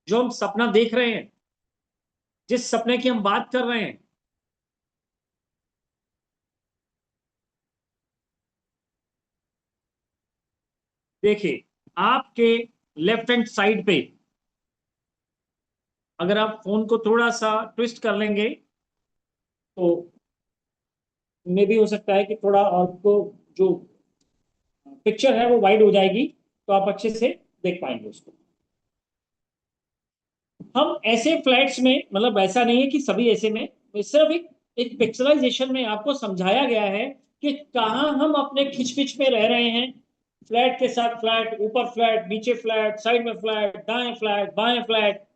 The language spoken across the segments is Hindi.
जो हम सपना देख रहे हैं, जिस सपने की हम बात कर रहे हैं, देखिए आपके लेफ्ट हैंड साइड पे अगर आप फोन को थोड़ा सा ट्विस्ट कर लेंगे तो मे भी हो सकता है कि थोड़ा आपको जो पिक्चर है वो वाइड हो जाएगी, तो आप अच्छे से देख पाएंगे उसको। हम ऐसे फ्लैट्स में, मतलब ऐसा नहीं है कि सभी ऐसे में, सिर्फ एक पिक्चराइजेशन में आपको समझाया गया है कि कहाँ हम अपने खिचपिच में रह रहे हैं। फ्लैट के साथ फ्लैट, ऊपर फ्लैट, नीचे फ्लैट, साइड में फ्लैट, दाएं फ्लैट, बाएं फ्लैट,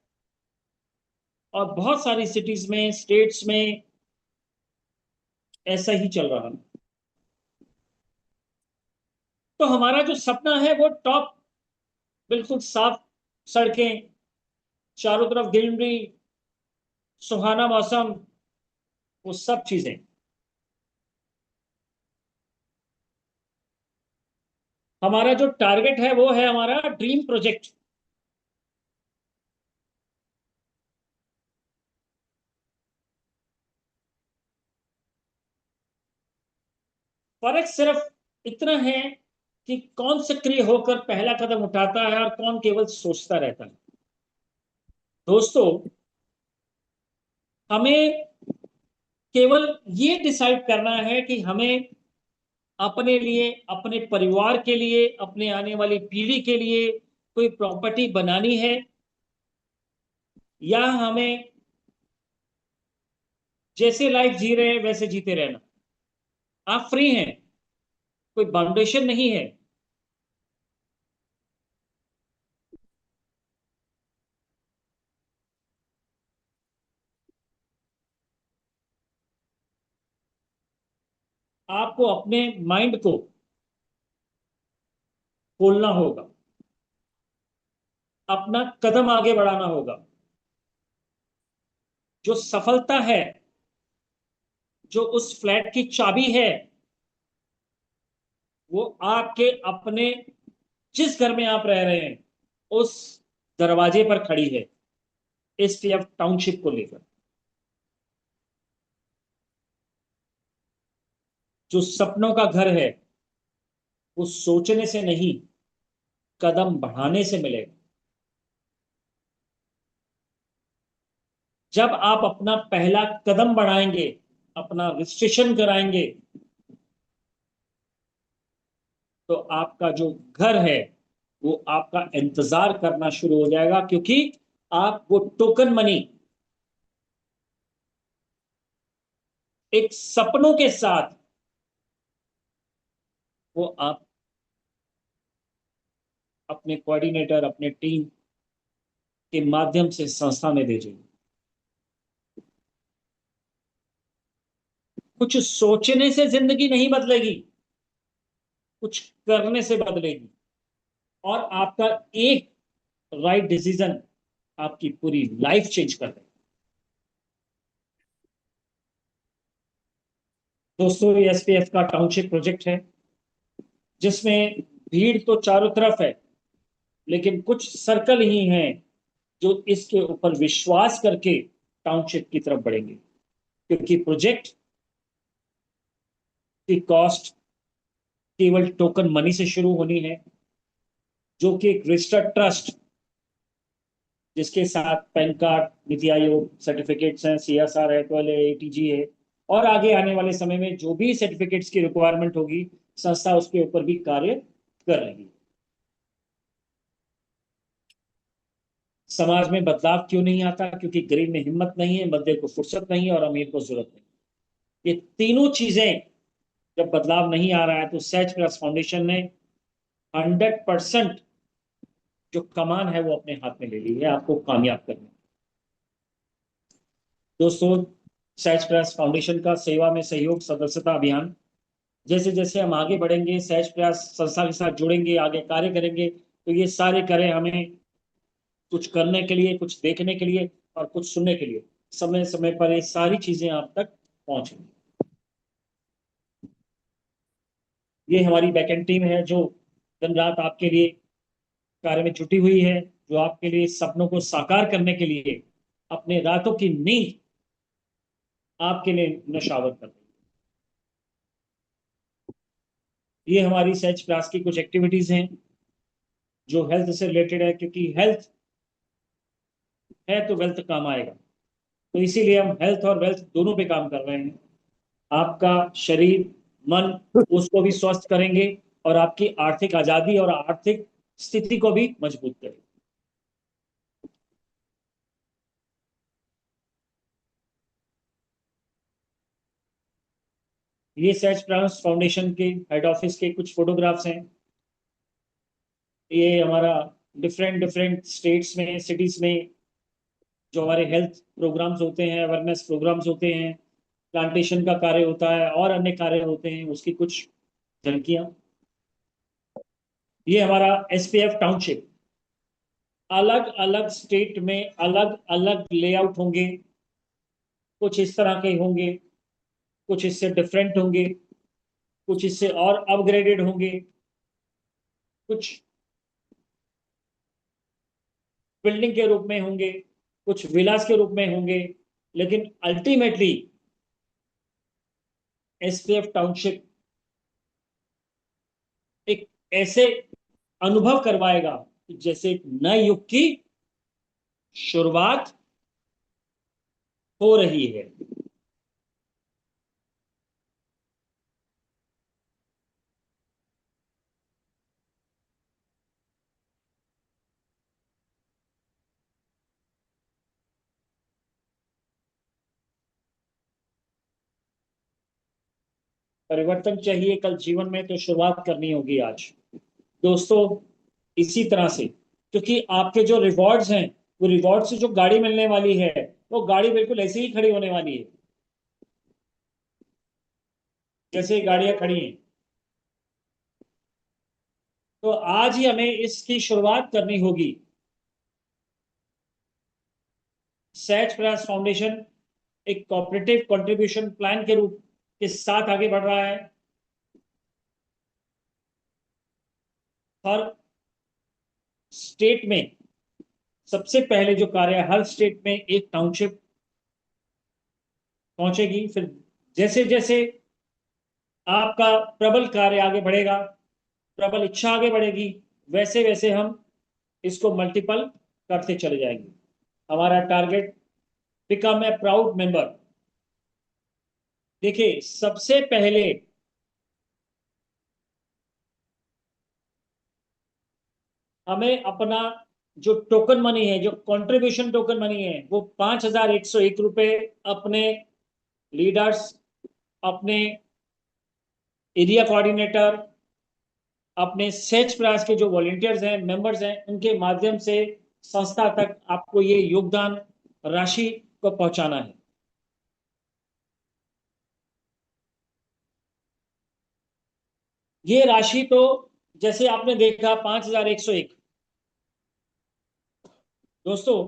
और बहुत सारी सिटीज में, स्टेट्स में ऐसा ही चल रहा है। तो हमारा जो सपना है वो टॉप, बिल्कुल साफ सड़कें, चारों तरफ ग्रीनरी, सुहाना मौसम, वो सब चीजें। हमारा जो टारगेट है वो है हमारा ड्रीम प्रोजेक्ट। फर्क सिर्फ इतना है कि कौन सक्रिय होकर पहला कदम उठाता है और कौन केवल सोचता रहता है। दोस्तों, हमें केवल ये डिसाइड करना है कि हमें अपने लिए, अपने परिवार के लिए, अपने आने वाली पीढ़ी के लिए कोई प्रॉपर्टी बनानी है, या हमें जैसे लाइफ जी रहे हैं वैसे जीते रहना। आप फ्री हैं, कोई बाउंडेशन नहीं है। आपको अपने माइंड को खोलना होगा, अपना कदम आगे बढ़ाना होगा। जो सफलता है, जो उस फ्लैट की चाबी है, वो आपके अपने, जिस घर में आप रह रहे हैं उस दरवाजे पर खड़ी है, एसटीएफ टाउनशिप को लेकर। जो सपनों का घर है वो सोचने से नहीं, कदम बढ़ाने से मिलेगा। जब आप अपना पहला कदम बढ़ाएंगे, अपना रजिस्ट्रेशन कराएंगे, तो आपका जो घर है वो आपका इंतजार करना शुरू हो जाएगा, क्योंकि आप वो टोकन मनी एक सपनों के साथ वो आप अपने कोऑर्डिनेटर, अपने टीम के माध्यम से संस्था में भेजेंगे। कुछ सोचने से जिंदगी नहीं बदलेगी, कुछ करने से बदलेगी। और आपका एक राइट डिसीजन आपकी पूरी लाइफ चेंज कर देगा। दोस्तों, ये एसपीएफ का टाउनशिप प्रोजेक्ट है, जिसमें भीड़ तो चारों तरफ है, लेकिन कुछ सर्कल ही हैं जो इसके ऊपर विश्वास करके टाउनशिप की तरफ बढ़ेंगे। क्योंकि प्रोजेक्ट की कॉस्ट केवल टोकन मनी से शुरू होनी है, जो कि एक रजिस्टर्ड ट्रस्ट, जिसके साथ pan card, NITI Aayog certificates हैं, सीएसआर है, तो एटीजी है, और आगे आने वाले समय में जो भी सर्टिफिकेट्स की रिक्वायरमेंट होगी, संस्था उसके ऊपर भी कार्य कर रही है। समाज में बदलाव क्यों नहीं आता? क्योंकि गरीब में हिम्मत नहीं है, मध्यम को फुर्सत नहीं है, और अमीर को जरूरत नहीं। ये तीनों चीजें जब बदलाव नहीं आ रहा है, तो सहज प्लस फाउंडेशन ने 100% जो कमान है वो अपने हाथ में ले ली है आपको कामयाब करने। दोस्तों, सहज प्रयास फाउंडेशन का सेवा में सहयोग सदस्यता अभियान, जैसे जैसे हम आगे बढ़ेंगे, सहज प्रयास संस्था के साथ जुड़ेंगे, आगे कार्य करेंगे, तो ये सारे करें हमें कुछ करने के लिए, कुछ देखने के लिए, और कुछ सुनने के लिए, समय समय पर ये सारी चीजें आप तक पहुंचेंगी। ये हमारी बैकएंड टीम है जो दिन रात आपके लिए कार्य में जुटी हुई है। जो आपके लिए सपनों को साकार करने के लिए अपने रातों की नींद आपके लिए नशावर कर रही है। ये हमारी सहज प्रयास की कुछ एक्टिविटीज हैं जो हेल्थ से रिलेटेड है, क्योंकि हेल्थ है तो वेल्थ काम आएगा। तो इसीलिए हम हेल्थ और वेल्थ दोनों पे काम कर रहे हैं। आपका शरीर, मन, उसको भी स्वस्थ करेंगे और आपकी आर्थिक आजादी और आर्थिक स्थिति को भी मजबूत करेंगे। ये सहज प्रयास फाउंडेशन के हेड ऑफिस के कुछ फोटोग्राफ्स हैं। ये हमारा डिफरेंट डिफरेंट स्टेट्स में, सिटीज में जो हमारे हेल्थ प्रोग्राम्स होते हैं, अवेयरनेस प्रोग्राम्स होते हैं, प्लांटेशन का कार्य होता है और अन्य कार्य होते हैं, उसकी कुछ झलकियां। ये हमारा एसपीएफ टाउनशिप, अलग अलग स्टेट में अलग अलग लेआउट होंगे। कुछ इस तरह के होंगे, कुछ इससे डिफरेंट होंगे, कुछ इससे और अपग्रेडेड होंगे, कुछ बिल्डिंग के रूप में होंगे, कुछ विलास के रूप में होंगे। लेकिन अल्टीमेटली एसपीएफ टाउनशिप एक ऐसे अनुभव करवाएगा कि जैसे एक नए युग की शुरुआत हो रही है। परिवर्तन चाहिए कल जीवन में, तो शुरुआत करनी होगी आज दोस्तों। इसी तरह से, क्योंकि आपके जो रिवॉर्ड्स हैं, वो रिवॉर्ड से जो गाड़ी मिलने वाली है, वो गाड़ी बिल्कुल ऐसे ही खड़ी होने वाली है जैसे गाड़ियां खड़ी हैं। तो आज ही हमें इसकी शुरुआत करनी होगी। सहज प्रयास फाउंडेशन एक कोऑपरेटिव कंट्रीब्यूशन प्लान के रूप के साथ आगे बढ़ रहा है। हर स्टेट में सबसे पहले जो कार्य है, हर स्टेट में एक टाउनशिप पहुंचेगी। फिर जैसे जैसे आपका प्रबल कार्य आगे बढ़ेगा, प्रबल इच्छा आगे बढ़ेगी, वैसे वैसे हम इसको मल्टीपल करते चले जाएंगे। हमारा target, become a proud member. देखिए, सबसे पहले हमें अपना जो टोकन मनी है, जो कंट्रीब्यूशन टोकन मनी है, वो 5,101 रुपए अपने लीडर्स, अपने एरिया कोऑर्डिनेटर, अपने सेच प्रयास के जो वॉलेंटियर्स हैं, मेंबर्स हैं, उनके माध्यम से संस्था तक आपको ये योगदान राशि को पहुंचाना है। ये राशि तो जैसे आपने देखा 5,101। दोस्तों,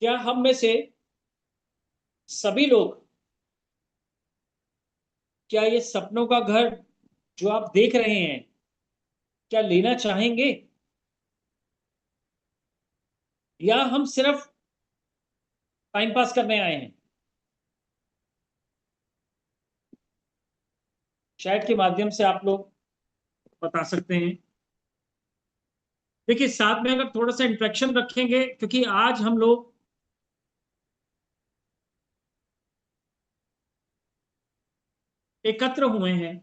क्या हम में से सभी लोग, क्या ये सपनों का घर जो आप देख रहे हैं, क्या लेना चाहेंगे, या हम सिर्फ टाइम पास करने आए हैं? शायद के माध्यम से आप लोग बता सकते हैं। देखिए, साथ में अगर थोड़ा सा इंटरेक्शन रखेंगे, क्योंकि आज हम लोग एकत्र हुए हैं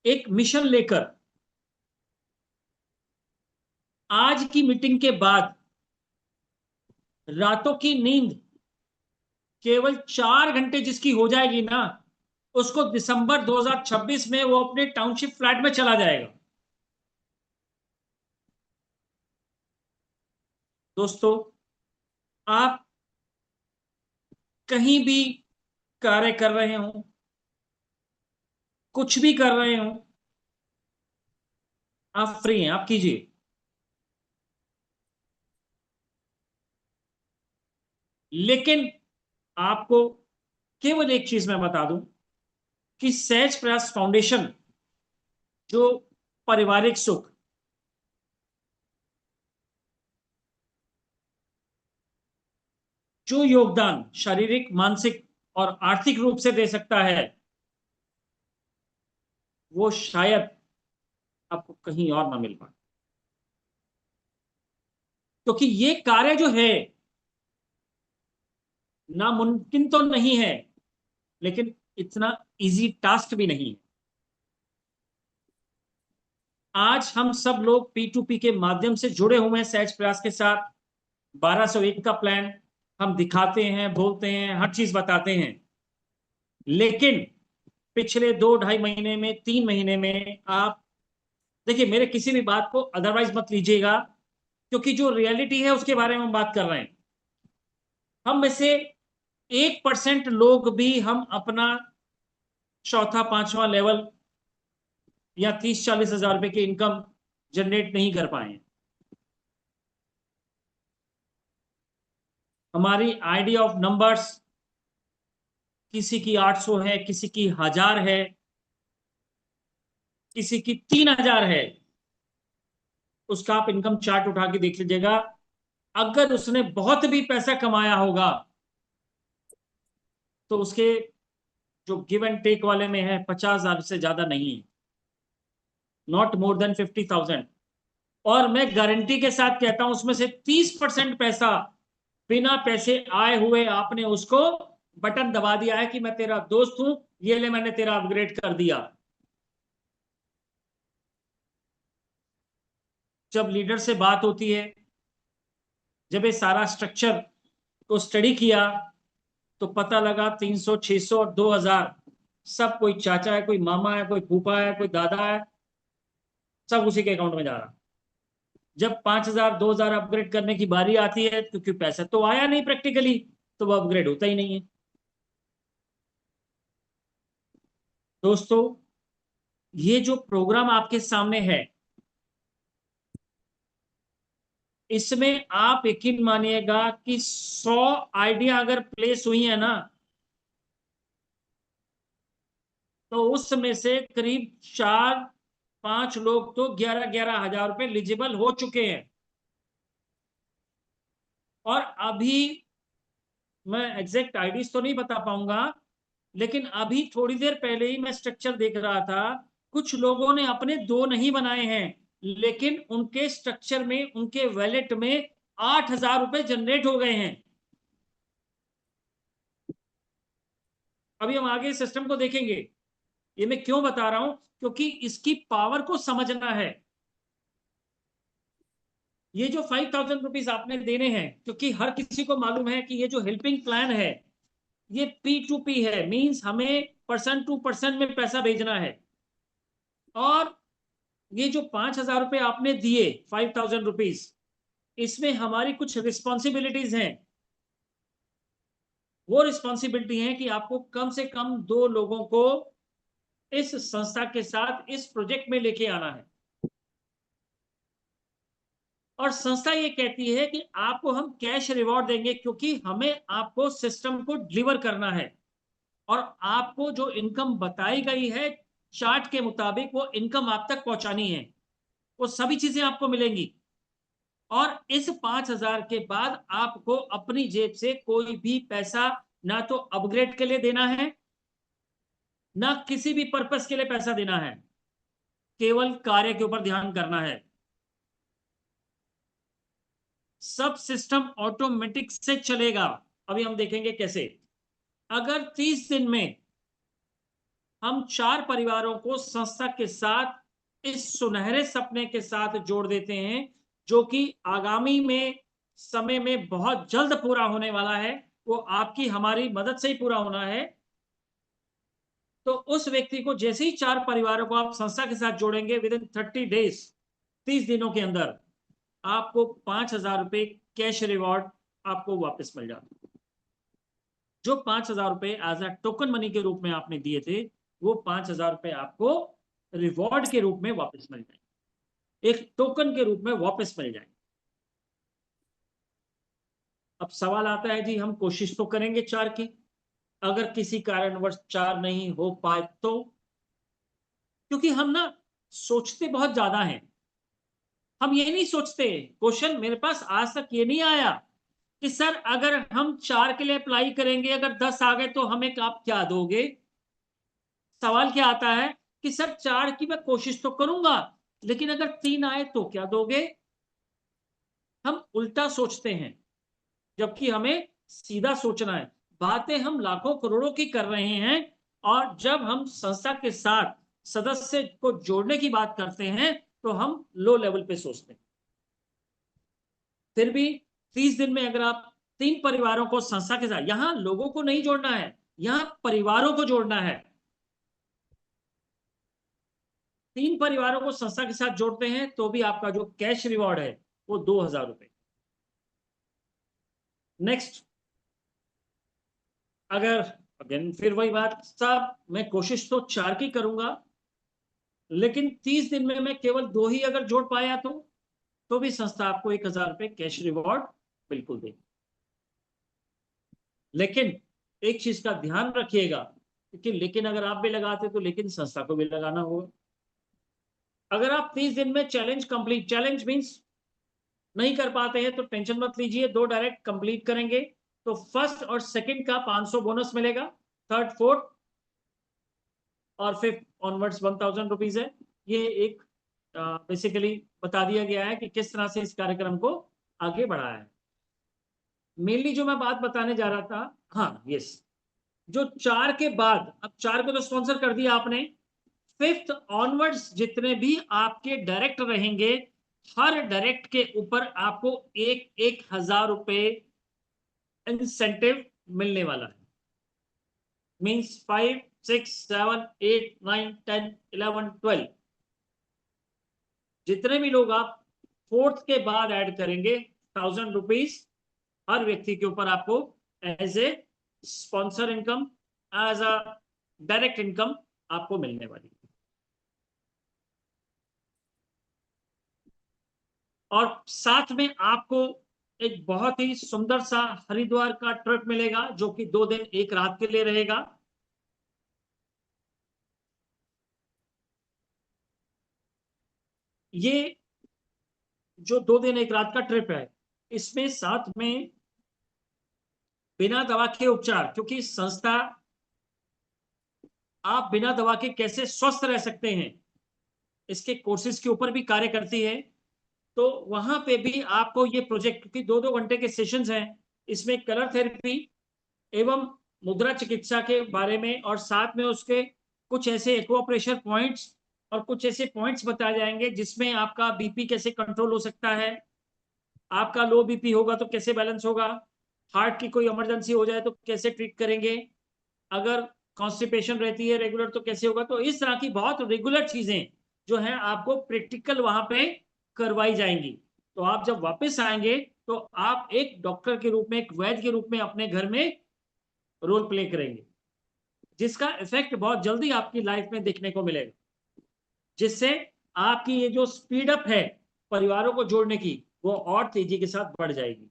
एक मिशन लेकर। आज की मीटिंग के बाद रातों की नींद केवल 4 घंटे जिसकी हो जाएगी ना, उसको दिसंबर 2026 में वो अपने टाउनशिप फ्लैट में चला जाएगा। दोस्तों, आप कहीं भी कार्य कर रहे हो, कुछ भी कर रहे हो, आप फ्री हैं, आप कीजिए। लेकिन आपको केवल एक चीज मैं बता दूं कि सहज प्रयास फाउंडेशन जो पारिवारिक सुख, जो योगदान शारीरिक, मानसिक और आर्थिक रूप से दे सकता है, वो शायद आपको कहीं और ना मिल पाए। क्योंकि ये कार्य जो है नामुमकिन तो नहीं है, लेकिन इतना इजी टास्क भी नहीं है। आज हम सब लोग P2P के माध्यम से जुड़े हुए हैं सहज प्रयास के साथ। 1201 का प्लान हम दिखाते हैं, बोलते हैं, हर चीज बताते हैं, लेकिन पिछले 2-2.5 महीने में, 3 महीने में आप देखिए, मेरे किसी भी बात को अदरवाइज मत लीजिएगा, क्योंकि जो रियलिटी है उसके बारे में हम बात कर रहे हैं। हम में से 1% लोग भी हम अपना चौथा पांचवा लेवल या 30-40 हजार रुपए की इनकम जनरेट नहीं कर पाए। हमारी आइडिया ऑफ नंबर्स, किसी की 800 है, किसी की 1000 है, किसी की 3000 है। उसका आप इनकम चार्ट उठा के देख लीजिएगा। अगर उसने बहुत भी पैसा कमाया होगा तो उसके जो गिव एंड टेक वाले में है 50,000 से ज्यादा नहीं है, नॉट मोर देन 50,000। और मैं गारंटी के साथ कहता हूं उसमें से 30% पैसा बिना पैसे आए हुए आपने उसको बटन दबा दिया है कि मैं तेरा दोस्त हूं, ये ले मैंने तेरा अपग्रेड कर दिया। जब लीडर से बात होती है, जब ये सारा स्ट्रक्चर को स्टडी किया, तो पता लगा 300, 600 और 2000 सब, कोई चाचा है, कोई मामा है, कोई फूफा है, कोई दादा है, सब उसी के अकाउंट में जा रहा। जब 5000, 2000 अपग्रेड करने की बारी आती है, क्योंकि पैसा तो आया नहीं प्रैक्टिकली, तो वो अपग्रेड होता ही नहीं है। दोस्तों, ये जो प्रोग्राम आपके सामने है, इसमें आप यकीन मानिएगा कि 100 आइडिया अगर प्लेस हुई है ना, तो उसमें से करीब 4-5 लोग तो 11-11 हजार रुपए एलिजिबल हो चुके हैं। और अभी मैं एग्जैक्ट आईडीज तो नहीं बता पाऊंगा, लेकिन अभी थोड़ी देर पहले ही मैं स्ट्रक्चर देख रहा था। कुछ लोगों ने अपने दो नहीं बनाए हैं, लेकिन उनके स्ट्रक्चर में, उनके वैलेट में 8,000 रुपए जनरेट हो गए हैं। अभी हम आगे सिस्टम को देखेंगे। ये मैं क्यों बता रहा हूं, क्योंकि इसकी पावर को समझना है। ये जो 5,000 रुपीज आपने देने हैं, क्योंकि हर किसी को मालूम है कि ये जो हेल्पिंग प्लान है, ये P2P है, मींस हमें पर्सन टू पर्सन में पैसा भेजना है। और ये जो 5,000 रुपए आपने दिए, 5,000 रुपीज, इसमें हमारी कुछ रिस्पॉन्सिबिलिटीज हैं। वो रिस्पॉन्सिबिलिटी है कि आपको कम से कम 2 लोगों को इस संस्था के साथ इस प्रोजेक्ट में लेके आना है। और संस्था ये कहती है कि आपको हम कैश रिवॉर्ड देंगे, क्योंकि हमें आपको सिस्टम को डिलीवर करना है। और आपको जो इनकम बताई गई है चार्ट के मुताबिक, वो इनकम आप तक पहुंचानी है। वो सभी चीजें आपको मिलेंगी। और इस 5,000 के बाद आपको अपनी जेब से कोई भी पैसा ना तो अपग्रेड के लिए देना है, ना किसी भी पर्पस के लिए पैसा देना है। केवल कार्य के ऊपर ध्यान करना है। सब सिस्टम ऑटोमेटिक से चलेगा। अभी हम देखेंगे कैसे। अगर 30 दिन में हम 4 परिवारों को संस्था के साथ इस सुनहरे सपने के साथ जोड़ देते हैं, जो कि आगामी में समय में बहुत जल्द पूरा होने वाला है, वो आपकी हमारी मदद से ही पूरा होना है। तो उस व्यक्ति को जैसे ही 4 परिवारों को आप संस्था के साथ जोड़ेंगे, विद इन 30 डेज, 30 दिनों के अंदर आपको 5,000 रुपए कैश रिवॉर्ड आपको वापस मिल जाता। जो 5,000 रुपए एज अ टोकन मनी के रूप में आपने दिए थे, वो 5,000 रुपए आपको रिवॉर्ड के रूप में वापस मिल जाए, एक टोकन के रूप में वापस मिल जाए। अब सवाल आता है, जी हम कोशिश तो करेंगे 4 की, अगर किसी कारणवश 4 नहीं हो पाए तो? क्योंकि हम ना सोचते बहुत ज्यादा हैं। हम ये नहीं सोचते, क्वेश्चन मेरे पास आज तक ये नहीं आया कि सर अगर हम 4 के लिए अप्लाई करेंगे, अगर 10 आ गए तो हमें आप क्या दोगे। सवाल क्या आता है कि सर 4 की मैं कोशिश तो करूंगा, लेकिन अगर 3 आए तो क्या दोगे। हम उल्टा सोचते हैं, जबकि हमें सीधा सोचना है। बातें हम लाखों करोड़ों की कर रहे हैं, और जब हम संस्था के साथ सदस्य को जोड़ने की बात करते हैं तो हम लो लेवल पे सोचते हैं। फिर भी 30 दिन में अगर आप 3 परिवारों को संस्था के साथ, यहां लोगों को नहीं जोड़ना है, यहां परिवारों को जोड़ना है। 3 परिवारों को संस्था के साथ जोड़ते हैं तो भी आपका जो कैश रिवॉर्ड है वो 2,000 रुपए। नेक्स्ट, अगर अगेन फिर वही बात, साहब मैं कोशिश तो 4 की करूंगा, लेकिन 30 दिन में मैं केवल 2 ही अगर जोड़ पाया तो भी संस्था आपको 1,000 रुपए कैश रिवॉर्ड बिल्कुल देगी। लेकिन एक चीज का ध्यान रखिएगा, क्योंकि लेकिन अगर आप भी लगाते तो लेकिन संस्था को भी लगाना होगा। अगर आप 30 दिन में चैलेंज कंप्लीट, चैलेंज मीन्स नहीं कर पाते हैं तो टेंशन मत लीजिए, 2 डायरेक्ट कंप्लीट करेंगे तो फर्स्ट और सेकंड का 500 बोनस मिलेगा, थर्ड फोर्थ और फिफ्थ ऑनवर्ड्स 1,000 रुपीज है। ये एक बेसिकली बता दिया गया है कि किस तरह से इस कार्यक्रम को आगे बढ़ाया है। मेनली जो मैं बात बताने जा रहा था, हाँ यस, जो 4 के बाद, अब 4 को तो स्पॉन्सर कर दिया आपने, फिफ्थ ऑनवर्ड्स जितने भी आपके डायरेक्ट रहेंगे, हर डायरेक्ट के ऊपर आपको 1,000 रुपए इंसेंटिव मिलने वाला है। मीन्स 5, 6, 7, 8, 9, 10, 11, 12 जितने भी लोग आप फोर्थ के बाद ऐड करेंगे, 1,000 रुपीज हर व्यक्ति के ऊपर आपको as a sponsor income, as a direct income आपको मिलने वाली। और साथ में आपको एक बहुत ही सुंदर सा हरिद्वार का ट्रिप मिलेगा, जो कि 2 दिन 1 रात के लिए रहेगा। ये जो 2 दिन 1 रात का ट्रिप है, इसमें साथ में बिना दवा के उपचार, क्योंकि संस्था आप बिना दवा के कैसे स्वस्थ रह सकते हैं इसके कोर्सेज के ऊपर भी कार्य करती है। तो वहां पे भी आपको ये प्रोजेक्ट, क्योंकि 2-2 घंटे के सेशंस हैं, इसमें कलर थेरेपी एवं मुद्रा चिकित्सा के बारे में, और साथ में उसके कुछ ऐसे एक्वा प्रेशर पॉइंट्स और कुछ ऐसे पॉइंट्स बताए जाएंगे जिसमें आपका बीपी कैसे कंट्रोल हो सकता है, आपका लो बीपी होगा तो कैसे बैलेंस होगा, हार्ट की कोई इमरजेंसी हो जाए तो कैसे ट्रीट करेंगे, अगर कॉन्स्टिपेशन रहती है रेगुलर तो कैसे होगा। तो इस तरह की बहुत रेगुलर चीजें जो है आपको प्रैक्टिकल वहां पे करवाई जाएंगी। तो आप जब वापस आएंगे तो आप एक डॉक्टर के रूप में, एक वैद्य के रूप में अपने घर में रोल प्ले करेंगे, जिसका इफेक्ट बहुत जल्दी आपकी लाइफ में देखने को मिलेगा, जिससे आपकी ये जो स्पीड अप है परिवारों को जोड़ने की, वो और तेजी के साथ बढ़ जाएगी।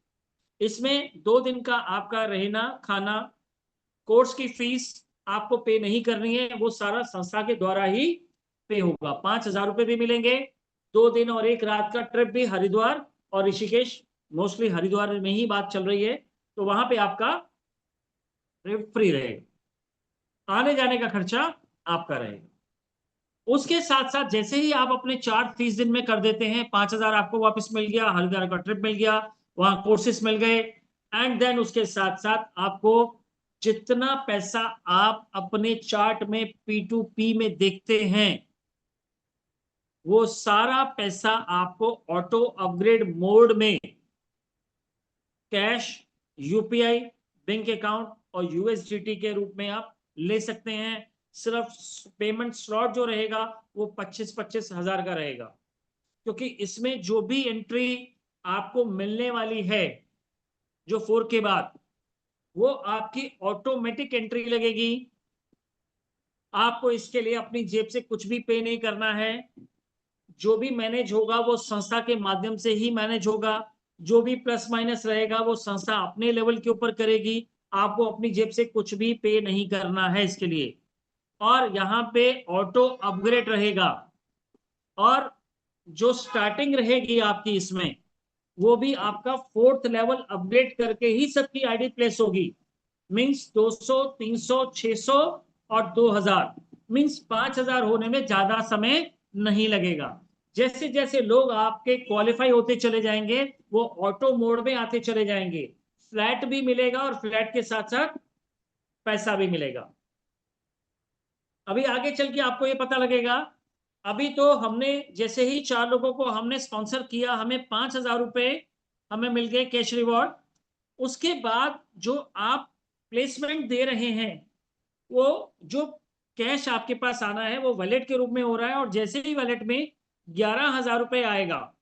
इसमें 2 दिन का आपका रहना खाना, कोर्स की फीस आपको पे नहीं करनी है, वो सारा संस्था के द्वारा ही पे होगा। 5,000 रुपए भी मिलेंगे, 2 दिन और 1 रात का ट्रिप भी हरिद्वार और ऋषिकेश, मोस्टली हरिद्वार में ही बात चल रही है, तो वहां पे आपका ट्रिप फ्री रहेगा, आने जाने का खर्चा आपका रहेगा। उसके साथ साथ जैसे ही आप अपने चार्ट 30 दिन में कर देते हैं, 5,000 आपको वापस मिल गया, हरिद्वार का ट्रिप मिल गया, वहां कोर्सेस मिल गए, एंड देन उसके साथ साथ आपको जितना पैसा आप अपने चार्ट में P2P में देखते हैं, वो सारा पैसा आपको ऑटो अपग्रेड मोड में कैश, यूपीआई, बैंक अकाउंट और यूएसडीटी के रूप में आप ले सकते हैं। सिर्फ पेमेंट स्लॉट जो रहेगा वो 25-25 हजार का रहेगा, क्योंकि इसमें जो भी एंट्री आपको मिलने वाली है जो 4 के बाद, वो आपकी ऑटोमेटिक एंट्री लगेगी। आपको इसके लिए अपनी जेब से कुछ भी पे नहीं करना है। जो भी मैनेज होगा वो संस्था के माध्यम से ही मैनेज होगा। जो भी प्लस माइनस रहेगा वो संस्था अपने लेवल के ऊपर करेगी, आपको अपनी जेब से कुछ भी पे नहीं करना है इसके लिए। और यहाँ पे ऑटो अपग्रेड रहेगा, और जो स्टार्टिंग रहेगी आपकी इसमें, वो भी आपका 4th लेवल अपग्रेड करके ही सबकी आईडी प्लेस होगी। मींस 200, 300, 600 और 2000, मींस 5000 होने में ज्यादा समय नहीं लगेगा। जैसे जैसे लोग आपके क्वालिफाई होते चले जाएंगे, वो ऑटो मोड में आते चले जाएंगे, फ्लैट भी मिलेगा और फ्लैट के साथ साथ पैसा भी मिलेगा। अभी आगे चल के आपको ये पता लगेगा। अभी तो हमने जैसे ही 4 लोगों को हमने स्पॉन्सर किया, हमें 5000 रुपए हमें मिल गए कैश रिवॉर्ड। उसके बाद जो आप प्लेसमेंट दे रहे हैं, वो जो कैश आपके पास आना है वो वॉलेट के रूप में हो रहा है, और जैसे ही वॉलेट में 11,000 रुपए आएगा,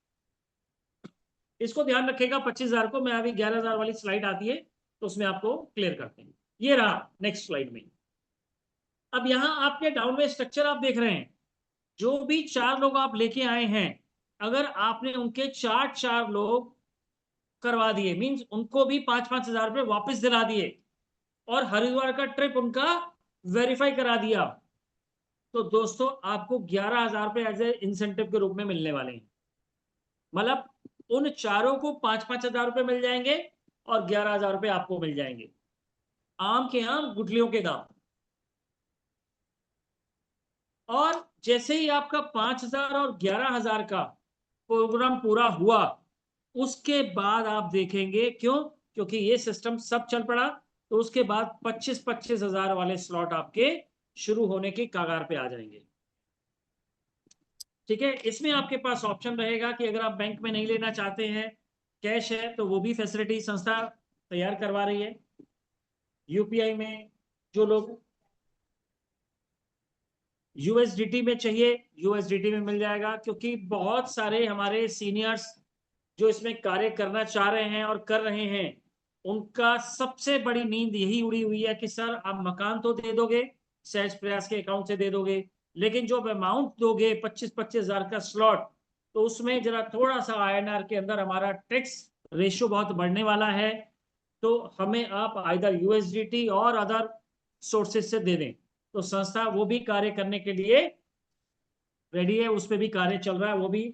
इसको ध्यान रखेगा 25,000 को। मैं अभी 11,000 वाली स्लाइड आती है तो उसमें आपको क्लियर करते हैं। ये रहा नेक्स्ट स्लाइड में। अब यहां आपके डाउन में स्ट्रक्चर आप देख रहे हैं, जो भी 4 लोग आप लेके आए हैं, अगर आपने उनके 4 लोग करवा दिए, मींस उनको भी 5,000 रुपए वापस दिला दिए, और हरिद्वार का ट्रिप उनका वेरीफाई करा दिया, तो दोस्तों आपको 11,000 रुपए एज ए इंसेंटिव के रूप में मिलने वाले हैं। मतलब उन चारों को 5,000 रुपए मिल जाएंगे और 11,000 रुपए आपको मिल जाएंगे। आम के आम गुठलियों के दाम। और जैसे ही आपका 5,000 और 11,000 का प्रोग्राम पूरा हुआ, उसके बाद आप देखेंगे, क्यों, क्योंकि ये सिस्टम सब चल पड़ा, तो उसके बाद 25,000 वाले स्लॉट आपके शुरू होने के कगार पे आ जाएंगे। ठीक है, इसमें आपके पास ऑप्शन रहेगा कि अगर आप बैंक में नहीं लेना चाहते हैं, कैश है, तो वो भी फैसिलिटी संस्था तैयार करवा रही है। यूपीआई में जो लोग यूएसडीटी में चाहिए, यूएसडीटी में मिल जाएगा, क्योंकि बहुत सारे हमारे सीनियर्स जो इसमें कार्य करना चाह रहे हैं और कर रहे हैं, उनका सबसे बड़ी नींद यही उड़ी हुई है कि सर आप मकान तो दे दोगे, सहज प्रयास के अकाउंट से दे दोगे, लेकिन जो अमाउंट दोगे 25,000 का स्लॉट, तो उसमें जरा थोड़ा सा आईएनआर के अंदर हमारा टैक्स रेशियो बहुत बढ़ने वाला है, तो हमें आप आइदर यूएसडीटी और अदर सोर्सेज से दे दें। तो संस्था वो भी कार्य करने के लिए रेडी है, उस पर भी कार्य चल रहा है, वो भी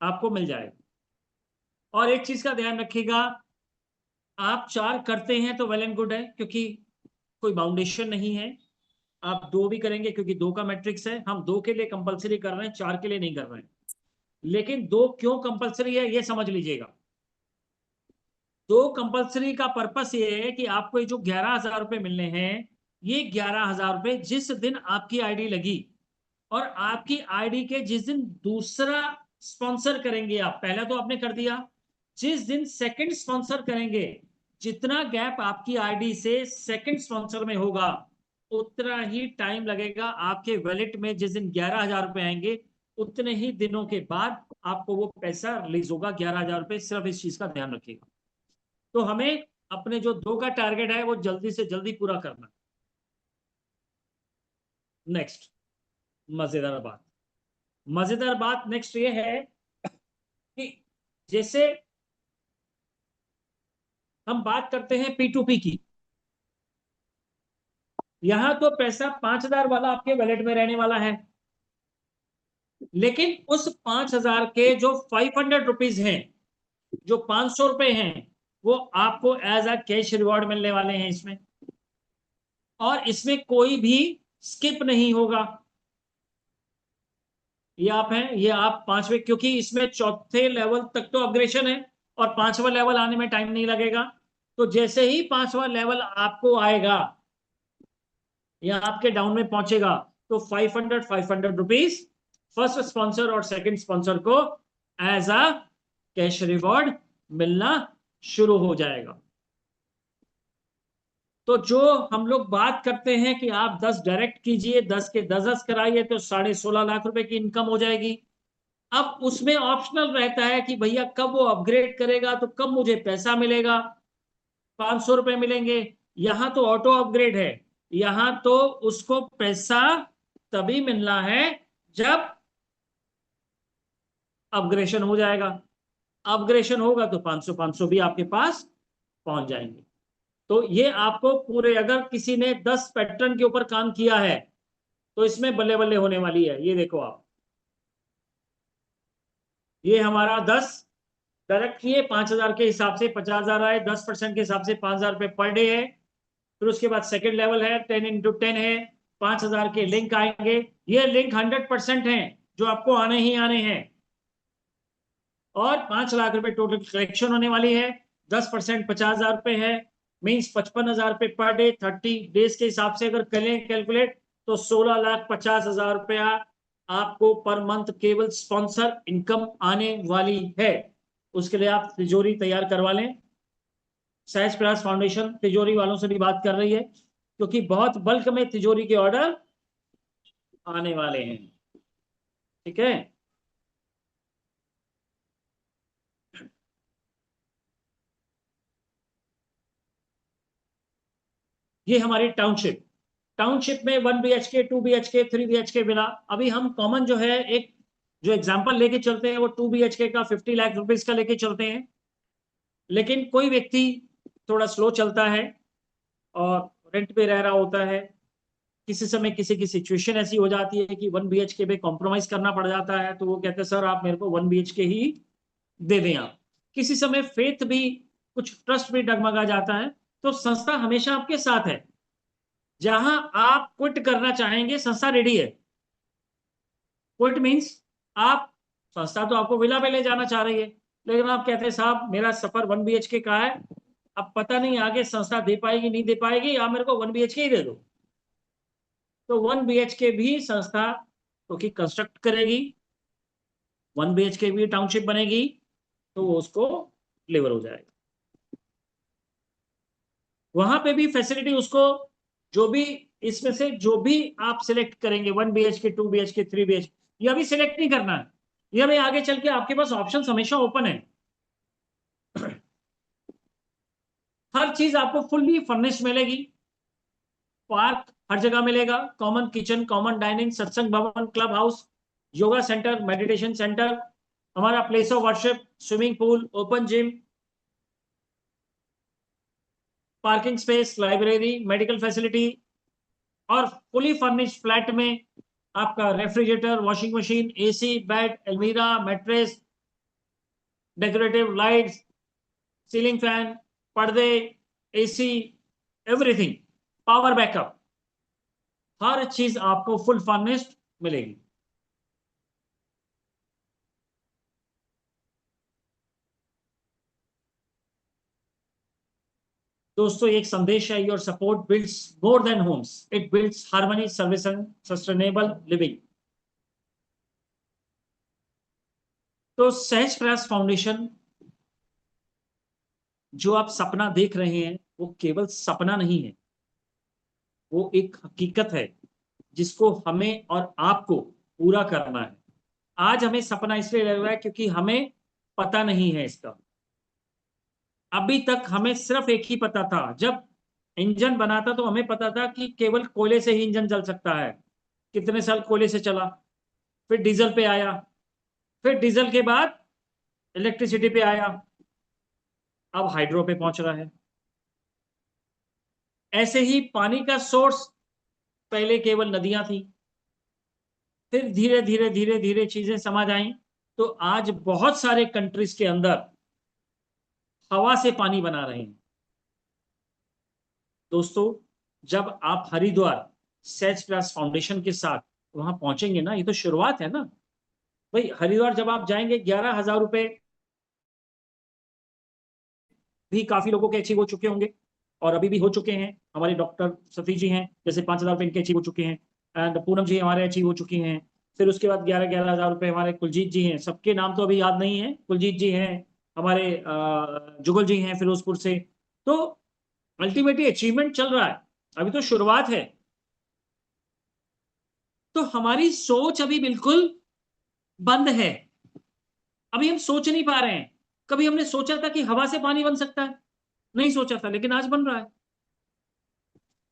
आपको मिल जाएगा। और एक चीज का ध्यान रखिएगा, आप 4 करते हैं तो वेल एंड गुड है, क्योंकि कोई बाउंडेशन नहीं है। आप 2 भी करेंगे क्योंकि 2 का मैट्रिक्स है, हम 2 के लिए कंपलसरी कर रहे हैं, 4 के लिए नहीं कर रहे हैं। लेकिन 2 क्यों कंपलसरी है ये समझ लीजिएगा। 2 कंपलसरी का पर्पस ये है कि आपको ये जो 11,000 रुपए मिलने हैं, ये 11,000 रुपए जिस दिन आपकी आईडी लगी, और आपकी आईडी के जिस दिन दूसरा स्पॉन्सर करेंगे आप, पहला तो आपने कर दिया, जिस दिन सेकंड स्पॉन्सर करेंगे, जितना गैप आपकी आईडी से सेकंड स्पॉन्सर में होगा, उतना ही टाइम लगेगा आपके वॉलेट में। जिस दिन 11,000 रुपए आएंगे, उतने ही दिनों के बाद आपको वो पैसा रिलीज होगा, 11,000 रुपए। सिर्फ इस चीज का ध्यान रखिएगा। तो हमें अपने जो 2 का टारगेट है वो जल्दी से जल्दी पूरा करना। नेक्स्ट मजेदार बात, मजेदार बात नेक्स्ट ये है कि जैसे हम बात करते हैं P2P की, यहां तो पैसा 5,000 वाला आपके वॉलेट में रहने वाला है, लेकिन उस 5,000 के जो 500 रुपीज हैं, जो 500 रुपए हैं, वो आपको एज अ कैश रिवॉर्ड मिलने वाले हैं इसमें। और इसमें कोई भी स्किप नहीं होगा। ये आप हैं, ये आप 5वें, क्योंकि इसमें 4थे लेवल तक तो अपग्रेशन है, और 5वां लेवल आने में टाइम नहीं लगेगा। तो जैसे ही 5वां लेवल आपको आएगा या आपके डाउन में पहुंचेगा, तो 500 रुपीज फर्स्ट स्पॉन्सर और सेकंड स्पॉन्सर को एज अ कैश रिवॉर्ड मिलना शुरू हो जाएगा। तो जो हम लोग बात करते हैं कि आप 10 डायरेक्ट कीजिए, 10 के 10 कराइए, तो 16.5 लाख रुपए की इनकम हो जाएगी। अब उसमें ऑप्शनल रहता है कि भैया कब वो अपग्रेड करेगा, तो कब मुझे पैसा मिलेगा, 500 रुपए मिलेंगे। यहां तो ऑटो अपग्रेड है, यहां तो उसको पैसा तभी मिलना है जब अपग्रेशन हो जाएगा। अपग्रेशन होगा तो 500 500 भी आपके पास पहुंच जाएंगे। तो ये आपको पूरे, अगर किसी ने 10 पैटर्न के ऊपर काम किया है, तो इसमें बल्ले बल्ले होने वाली है। ये देखो आप, ये हमारा 10 डायरेक्ट किए 5,000 के हिसाब से 50,000 आए, 10% के हिसाब से 5,000 रुपये पर डे है। फिर उसके बाद सेकंड लेवल है 10 × 10 है, 5,000 के लिंक आएंगे। ये लिंक 100% हैं जो आपको आने ही आने हैं, और 5 लाख रुपए टोटल कलेक्शन होने वाली है। 10% 50,000 रुपए है, मीन्स 55,000 रुपए पर डे। 30 डेज के हिसाब से अगर करें कैलकुलेट तो 16,50,000 रुपया आपको पर मंथ केवल स्पॉन्सर इनकम आने वाली है। उसके लिए आप तिजोरी तैयार करवा लें। सहज प्रयास फाउंडेशन तिजोरी वालों से भी बात कर रही है, क्योंकि बहुत बल्क में तिजोरी के ऑर्डर आने वाले हैं। ठीक है, ये हमारी टाउनशिप में 1 BHK 2 BHK 3 BHK मिला। अभी हम कॉमन जो है एक जो एग्जांपल लेके चलते हैं वो 2 BHK का 50 लाख रुपीस का लेके चलते हैं। लेकिन कोई व्यक्ति थोड़ा स्लो चलता है और रेंट पे रह रहा होता है, किसी समय किसी की सिचुएशन ऐसी हो जाती है कि 1 BHK पे कॉम्प्रोमाइज करना पड़ जाता है, तो वो कहते हैं सर आप मेरे को 1 BHK ही दे दें आप। किसी समय फेथ भी, कुछ ट्रस्ट भी डगमगा जाता है, तो संस्था हमेशा आपके साथ है। जहां आप क्विट करना चाहेंगे संस्था रेडी है। क्विट मीन्स आप, संस्था तो आपको विला पे ले जाना चाह रही है, लेकिन आप कहते हैं साहब मेरा सफर 1 BHK का है, अब पता नहीं आगे संस्था दे पाएगी नहीं दे पाएगी, आप मेरे को 1 BHK ही दे दो। तो 1 BHK भी संस्था क्योंकि कंस्ट्रक्ट करेगी, 1 BHK भी टाउनशिप बनेगी, तो वो उसको डिलीवर हो जाएगा। वहां पे भी फैसिलिटी उसको, जो भी इसमें से जो भी आप सिलेक्ट करेंगे 1 BHK 2 BHK 3 BHK, ये अभी सिलेक्ट नहीं करना है, ये अभी आगे चल के आपके पास ऑप्शन हमेशा ओपन है। हर चीज आपको फुल्ली फर्निश्ड मिलेगी। पार्क हर जगह मिलेगा, कॉमन किचन, कॉमन डाइनिंग, सत्संग भवन, club house, yoga centre, meditation centre, हमारा place of worship, swimming pool, open gym, parking space, library, medical facility, और फुली फर्निश्ड फ्लैट में आपका refrigerator, washing machine, AC, bed, अलमीरा, mattress, decorative lights, ceiling fan, पर्दे, एसी, एवरीथिंग, पावर बैकअप, हर चीज आपको फुल फर्निश्ड मिलेगी। दोस्तों एक संदेश है, your support builds more than homes, it builds harmony, service and sustainable living. तो सहज प्रयास फाउंडेशन जो आप सपना देख रहे हैं वो केवल सपना नहीं है, वो एक हकीकत है जिसको हमें और आपको पूरा करना है। आज हमें सपना इसलिए लग रहा है क्योंकि हमें पता नहीं है इसका। अभी तक हमें सिर्फ एक ही पता था, जब इंजन बना था तो हमें पता था कि केवल कोयले से ही इंजन चल सकता है। कितने साल कोयले से चला, फिर डीजल पे आया, फिर डीजल के बाद इलेक्ट्रिसिटी पे आया, अब हाइड्रो पे पहुंच रहा है। ऐसे ही पानी का सोर्स पहले केवल नदियां थी, फिर धीरे धीरे धीरे धीरे चीजें समझ आई, तो आज बहुत सारे कंट्रीज के अंदर हवा से पानी बना रहे हैं। दोस्तों जब आप हरिद्वार सहज प्रयास फाउंडेशन के साथ वहां पहुंचेंगे ना, ये तो शुरुआत है ना भाई। हरिद्वार जब आप जाएंगे 11,000 रुपए भी काफी लोगों के अचीव हो चुके होंगे, और अभी भी हो चुके हैं। हमारे डॉक्टर सतीश जी हैं, जैसे 5,000 रुपए इनके अचीव हो चुके हैं, एंड पूनम जी हमारे अचीव हो चुकी हैं। फिर उसके बाद 11,000 रुपए हमारे कुलजीत जी हैं, सबके नाम तो अभी याद नहीं है। कुलजीत जी हैं, हमारे जुगल जी हैं फिरोजपुर से। तो अल्टीमेटली अचीवमेंट चल रहा है, अभी तो शुरुआत है। तो हमारी सोच अभी बिल्कुल बंद है, अभी हम सोच नहीं पा रहे हैं। कभी हमने सोचा था कि हवा से पानी बन सकता है? नहीं सोचा था, लेकिन आज बन रहा है।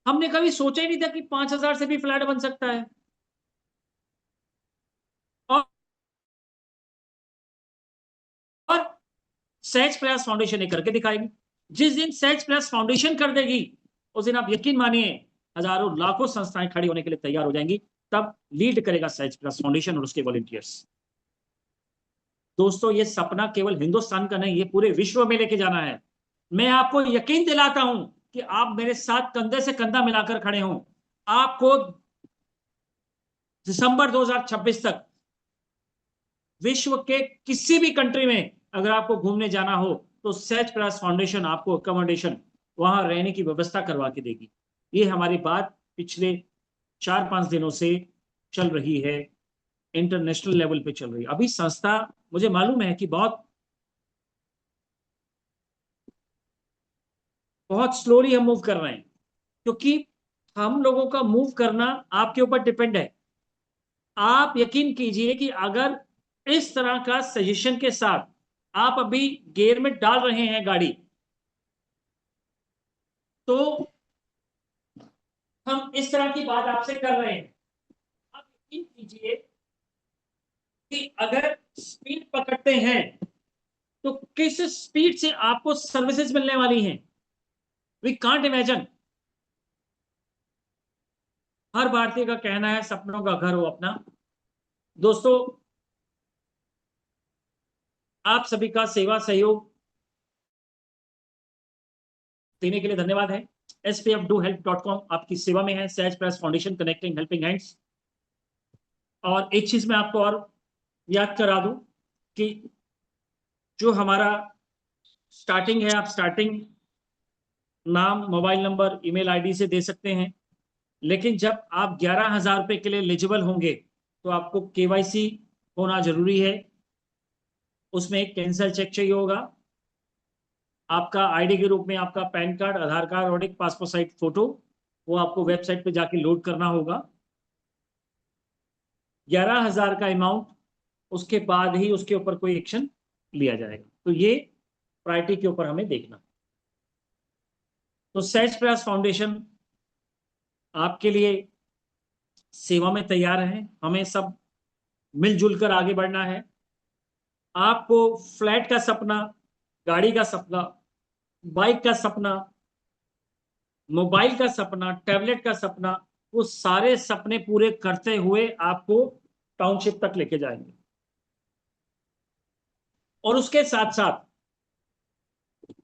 हमने कभी सोचा ही नहीं था कि 5,000 से भी फ्लैट बन सकता है। और और सहज प्रयास फाउंडेशन ने करके दिखाएगी। जिस दिन सहज प्रयास फाउंडेशन कर देगी, उस दिन आप यकीन मानिए हजारों लाखों संस्थाएं खड़ी होने के लिए तैयार हो जाएंगी। तब लीड करेगा सहज प्रयास फाउंडेशन और उसके वॉलंटियर्स। दोस्तों ये सपना केवल हिंदुस्तान का नहीं, ये पूरे विश्व में लेके जाना है। मैं आपको यकीन दिलाता हूं कि आप मेरे साथ कंधे से कंधा मिलाकर खड़े हों। आपको दिसंबर 2026 तक विश्व के किसी भी कंट्री में अगर आपको घूमने जाना हो तो सहज प्रयास फाउंडेशन आपको अकोमोडेशन, वहां रहने की व्यवस्था करवा के देगी। ये हमारी बात पिछले 4-5 दिनों से चल रही है, इंटरनेशनल लेवल पे चल रही है। अभी संस्था, मुझे मालूम है कि बहुत बहुत स्लोली हम मूव कर रहे हैं, क्योंकि हम लोगों का मूव करना आपके ऊपर डिपेंड है। आप यकीन कीजिए कि अगर इस तरह का सजेशन के साथ आप अभी गियर में डाल रहे हैं गाड़ी, तो हम इस तरह की बात आपसे कर रहे हैं। आप यकीन कीजिए कि अगर स्पीड पकड़ते हैं तो किस स्पीड से आपको सर्विसेज मिलने वाली हैं, वी कांट इमेजिन। हर भारतीय का कहना है सपनों का घर हो अपना। दोस्तों, आप सभी का सेवा सहयोग देने के लिए धन्यवाद है। spfdohelp.com आपकी सेवा में है। सहज press foundation, connecting helping hands. और एक चीज मैं आपको और याद करा दूं कि जो हमारा स्टार्टिंग है, आप स्टार्टिंग नाम, मोबाइल नंबर, ईमेल आईडी से दे सकते हैं। लेकिन जब आप 11,000 रुपए के लिए एलिजिबल होंगे तो आपको केवाईसी होना जरूरी है। उसमें एक कैंसल चेक चाहिए होगा, आपका आईडी के रूप में आपका पैन कार्ड, आधार कार्ड और एक पासपोर्ट साइज फोटो, वो आपको वेबसाइट पे जाके लोड करना होगा। 11,000 का अमाउंट, उसके बाद ही उसके ऊपर कोई एक्शन लिया जाएगा। तो ये प्रायोरिटी के ऊपर हमें देखना। तो सहज प्रयास फाउंडेशन आपके लिए सेवा में तैयार है। हमें सब मिलजुल कर आगे बढ़ना है। आपको फ्लैट का सपना, गाड़ी का सपना, बाइक का सपना, मोबाइल का सपना, टैबलेट का सपना, वो सारे सपने पूरे करते हुए आपको टाउनशिप तक लेके जाएंगे। और उसके साथ साथ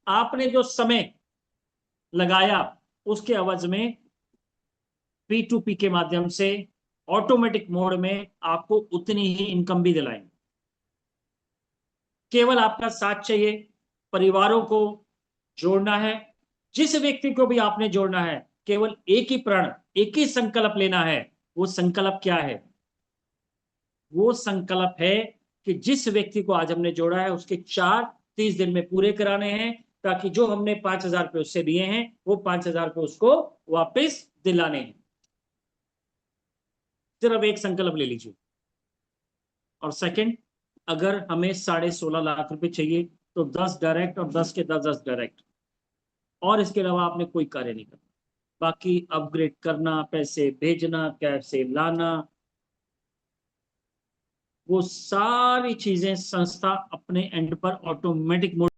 आपने जो समय लगाया उसके अवज में P2P के माध्यम से ऑटोमेटिक मोड में आपको उतनी ही इनकम भी दिलाएंगे। केवल आपका साथ चाहिए। परिवारों को जोड़ना है। जिस व्यक्ति को भी आपने जोड़ना है, केवल एक ही प्रण, एक ही संकल्प लेना है। वो संकल्प क्या है? वो संकल्प है कि जिस व्यक्ति को आज हमने जोड़ा है उसके 30 दिन में पूरे कराने हैं, ताकि जो हमने 5,000 रुपये उससे दिए हैं वो 5,000 रुपये उसको वापस दिलाने हैं। सिर्फ एक संकल्प ले लीजिए। और सेकंड, अगर हमें 16.5 लाख रुपए चाहिए तो 10 डायरेक्ट और 10 के 10 डायरेक्ट, और इसके अलावा आपने कोई कार्य नहीं करना। बाकी अपग्रेड करना, पैसे भेजना, कैब से लाना, वो सारी चीजें संस्था अपने एंड पर ऑटोमेटिक मोड